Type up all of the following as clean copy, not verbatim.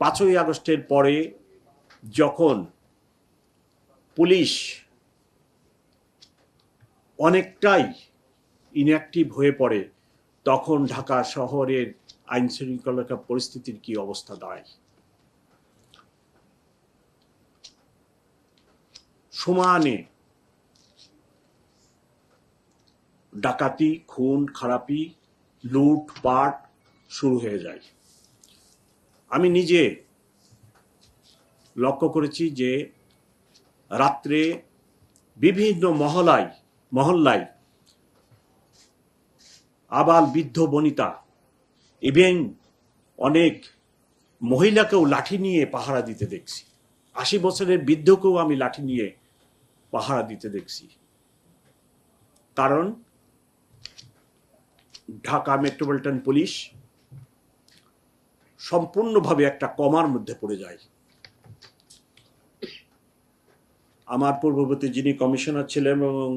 5ই আগস্টের পরে যখন পুলিশ অনেকটাই ইনঅ্যাক্টিভ হয়ে পড়ে, তখন ঢাকা শহরের আইন শৃঙ্খলা পরিস্থিতির কি অবস্থা দাঁড়ায়। সমানে ডাকাতি, খুন খারাপি, লুটপাট শুরু হয়ে যায়। আমি নিজে লক্ষ্য করেছি যে রাত্রে বিভিন্ন মহল্লায় আবাল বৃদ্ধ বনিতা, ইভেন অনেক মহিলাকেও লাঠি নিয়ে পাহারা দিতে দেখছি। 80 বছরের বৃদ্ধকেও আমি লাঠি নিয়ে পাহারা দিতে দেখছি। কারণ ঢাকা মেট্রোপলিটন পুলিশ সম্পূর্ণভাবে একটা কমার মধ্যে পড়ে যায়। আমার পূর্ববর্তী যিনি কমিশনার ছিলেন এবং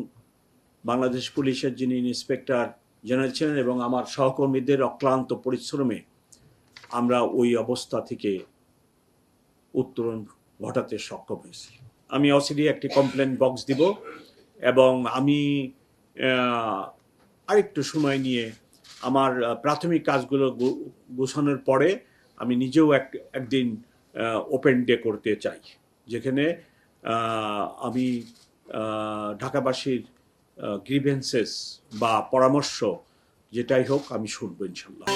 বাংলাদেশ পুলিশের যিনি ইন্সপেক্টর জেনারেল ছিলেন এবং আমার সহকর্মীদের অক্লান্ত পরিশ্রমে আমরা ওই অবস্থা থেকে উত্তরণ ঘটাতে সক্ষম হয়েছি। আমি অচিরে একটি কমপ্লেন বক্স দিব এবং আমি আরেকটু সময় নিয়ে আমার প্রাথমিক কাজগুলো গোছানোর পরে আমি নিজেও একদিন ওপেন ডে করতে চাই, যেখানে আমি ঢাকাবাসীর গ্রিভেন্সেস বা পরামর্শ যেটাই হোক আমি শুনবো ইনশাল্লাহ।